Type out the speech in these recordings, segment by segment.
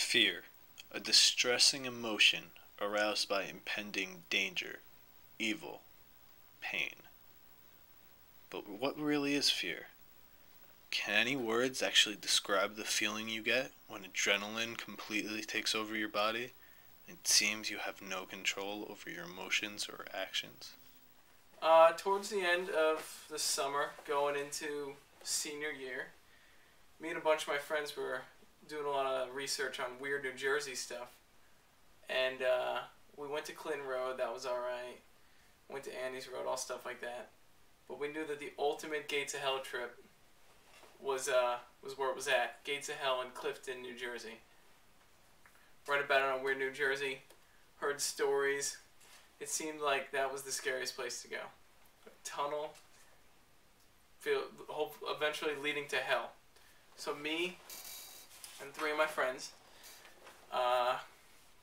Fear, a distressing emotion aroused by impending danger, evil, pain. But what really is fear? Can any words actually describe the feeling you get when adrenaline completely takes over your body and it seems you have no control over your emotions or actions? Towards the end of the summer, going into senior year, me and a bunch of my friends were doing a lot of research on weird New Jersey stuff. And we went to Clinton Road, that was alright. Went to Andy's Road, all stuff like that. But we knew that the ultimate Gates of Hell trip was where it was at. Gates of Hell in Clifton, New Jersey. Read about it on Weird New Jersey. Heard stories. It seemed like that was the scariest place to go. A tunnel, eventually leading to hell. So me and three of my friends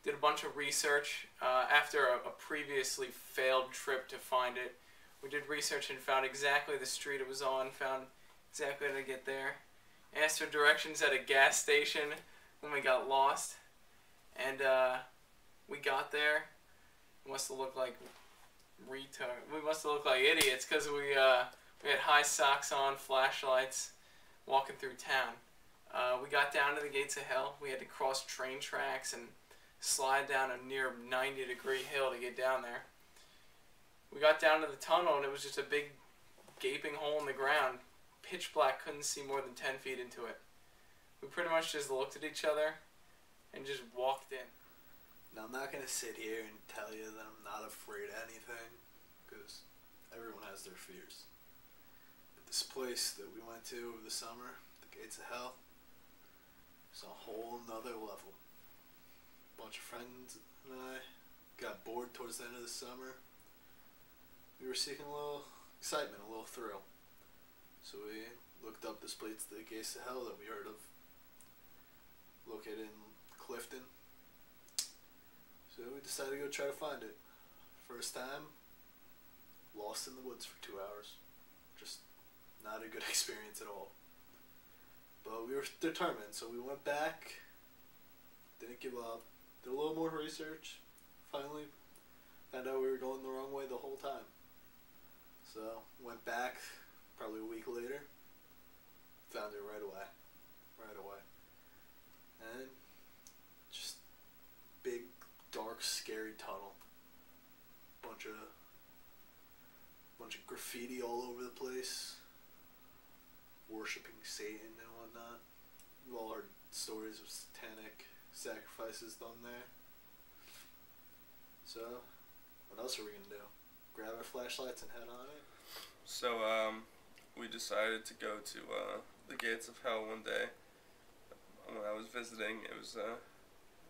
did a bunch of research after a previously failed trip to find it. We did research and found exactly the street it was on, found exactly how to get there. Asked for directions at a gas station when we got lost. And we got there. We must have looked like we must have looked like idiots because we had high socks on, flashlights, walking through town. We got down to the Gates of Hell. We had to cross train tracks and slide down a near 90-degree hill to get down there. We got down to the tunnel and it was just a big gaping hole in the ground. Pitch black, couldn't see more than 10 feet into it. We pretty much just looked at each other and just walked in. Now, I'm not going to sit here and tell you that I'm not afraid of anything, because everyone has their fears. But this place that we went to over the summer, the Gates of Hell, is a whole nother level. A bunch of friends and I got bored towards the end of the summer. We were seeking a little excitement, a little thrill. So we looked up this place, the Gates of Hell, that we heard of, located in Clifton. So we decided to go try to find it. First time, lost in the woods for 2 hours. Just not a good experience at all. But we were determined, so we went back, didn't give up, did a little more research, finally found out we were going the wrong way the whole time. So went back probably a week later, found it right away. And just big, dark, scary tunnel. Bunch of graffiti all over the place. Worshipping Satan and whatnot. We've all heard stories of satanic sacrifices done there. So, what else are we gonna do? Grab our flashlights and head on it? So, we decided to go to the Gates of Hell one day. When I was visiting, it was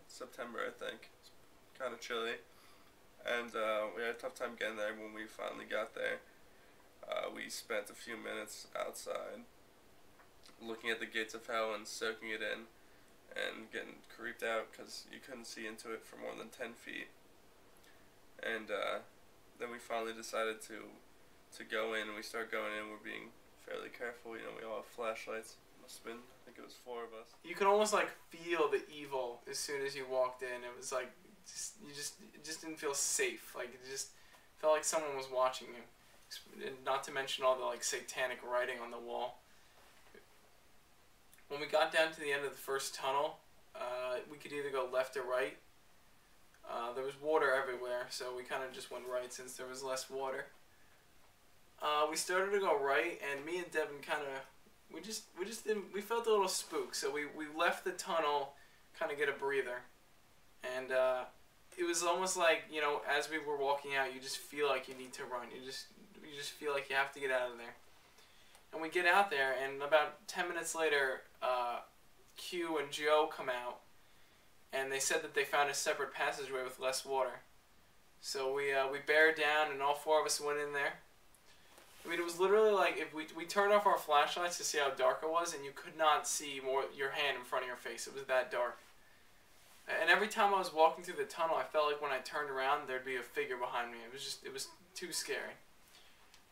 September, I think. It's kind of chilly, and we had a tough time getting there. When we finally got there, we spent a few minutes outside looking at the Gates of Hell and soaking it in and getting creeped out because you couldn't see into it for more than 10 feet. And then we finally decided to go in, and we start going in. We're being fairly careful. You know, we all have flashlights. Must have been, I think it was 4 of us. You could almost like feel the evil as soon as you walked in. It was like it just didn't feel safe. Like it just felt like someone was watching you. And not to mention all the like satanic writing on the wall. When we got down to the end of the first tunnel, we could either go left or right. There was water everywhere, so we kind of just went right since there was less water. We started to go right, and me and Devin kind of we felt a little spooked, so we left the tunnel, kind of get a breather, and it was almost like, you know, as we were walking out, you just feel like you need to run. You just feel like you have to get out of there. And we get out there, and about 10 minutes later, Q and Joe come out, and they said that they found a separate passageway with less water. So we bared down, and all 4 of us went in there. I mean, it was literally like if we turned off our flashlights to see how dark it was, and you could not see more your hand in front of your face. It was that dark. And every time I was walking through the tunnel, I felt like when I turned around, there'd be a figure behind me. It was too scary.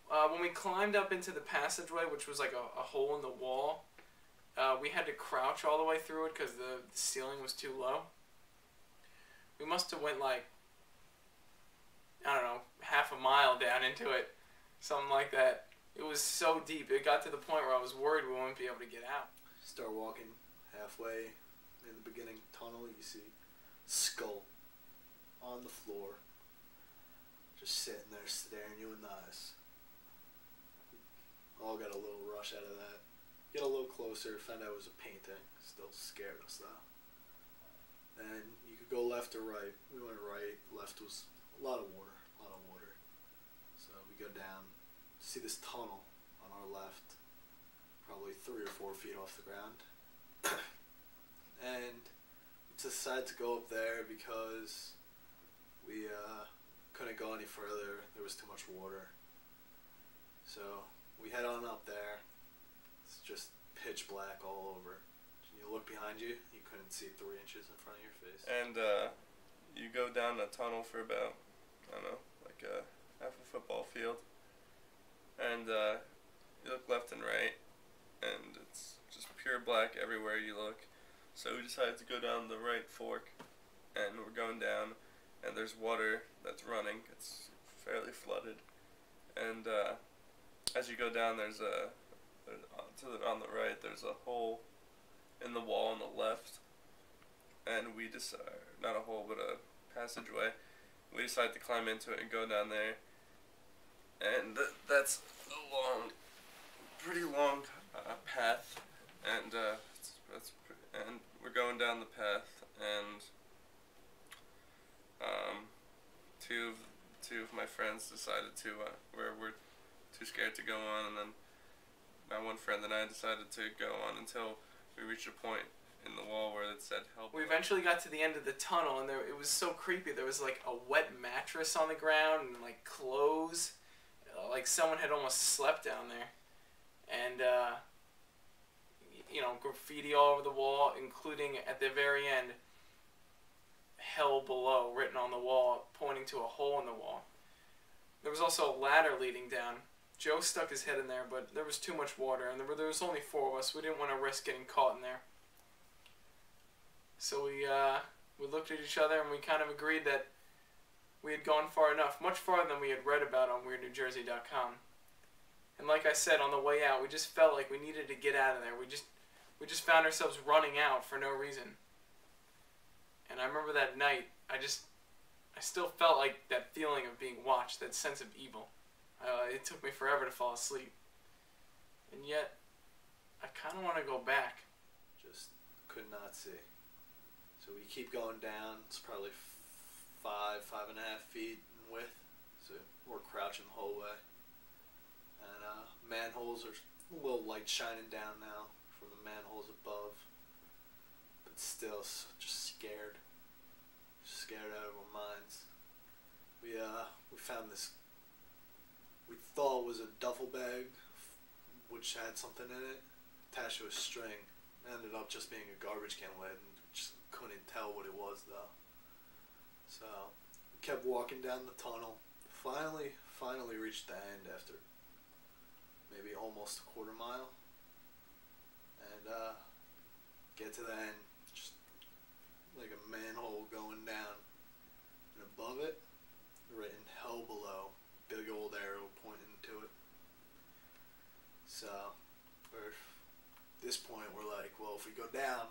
When we climbed up into the passageway, which was like a hole in the wall, we had to crouch all the way through it because the ceiling was too low. We must have went like, I don't know, half a mile down into it, something like that. It was so deep. It got to the point where I was worried we wouldn't be able to get out. Start walking halfway in the beginning tunnel, you see skull on the floor, just sitting there staring you in the eyes. All got a little rush out of that. Get a little closer, found out it was a painting. Still scared us though. And you could go left or right. We went right. Left was a lot of water. So we go down, see this tunnel on our left, probably 3 or 4 feet off the ground. And we decided to go up there because we couldn't go any further. There was too much water. So we head on up there. It's just pitch black all over. You look behind you, you couldn't see 3 inches in front of your face. And you go down a tunnel for about, I don't know, like half a football field. And you look left and right, and it's just pure black everywhere you look. So we decided to go down the right fork, and we're going down, and there's water that's running. It's fairly flooded. And as you go down, there's on the right, there's a hole in the wall on the left, and we decided, not a hole, but a passageway. We decided to climb into it and go down there, and that's a pretty long path, and and we're going down the path, and two of my friends decided to we're too scared to go on, and then my one friend and I decided to go on until we reached a point in the wall where it said help. We eventually got to the end of the tunnel, and it was so creepy. There was like a wet mattress on the ground and like clothes, like someone had almost slept down there, and graffiti all over the wall, including at the very end, "Hell Below" written on the wall, pointing to a hole in the wall. There was also a ladder leading down. Joe stuck his head in there, but there was too much water, and there was only 4 of us. We didn't want to risk getting caught in there. So we looked at each other, and we kind of agreed that we had gone far enough, much farther than we had read about on WeirdNewJersey.com. And like I said, on the way out, we just felt like we needed to get out of there. We just found ourselves running out for no reason. And I remember that night, I still felt like that feeling of being watched, that sense of evil. It took me forever to fall asleep. And yet, I kind of want to go back. Just could not see. So we keep going down. It's probably 5.5 feet in width. So we're crouching the whole way. And manholes are a little light shining down now from the manholes above. But still just scared. Scared out of our minds. We found this, we thought was a duffel bag, which had something in it, attached to a string. It ended up just being a garbage can lid, and just couldn't tell what it was though. So we kept walking down the tunnel. Finally reached the end after maybe almost a quarter mile. And get to the end, just like a manhole going down. And above it, written "Hell Below," big old arrow pointing to it. So, at this point, we're like, well, if we go down,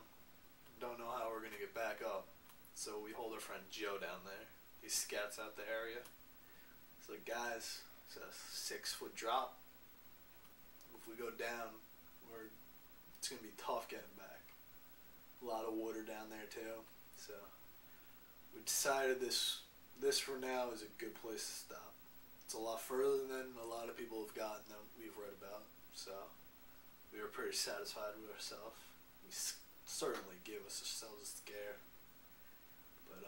don't know how we're going to get back up. So we hold our friend Joe down there. He scouts out the area. He's like, guys, it's a 6-foot drop. If we go down, it's going to be tough getting back. A lot of water down there too. So we decided this for now is a good place to stop. It's a lot further than a lot of people have gotten that we've read about. So we were pretty satisfied with ourselves. We certainly gave ourselves a scare. But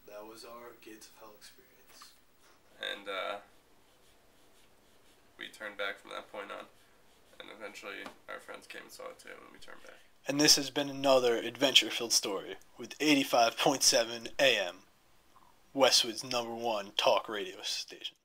that was our Gates of Hell experience. And we turned back from that point on. And eventually our friends came and saw it too, and we turned back. And this has been another adventure-filled story with 85.7 AM, Westwood's #1 talk radio station.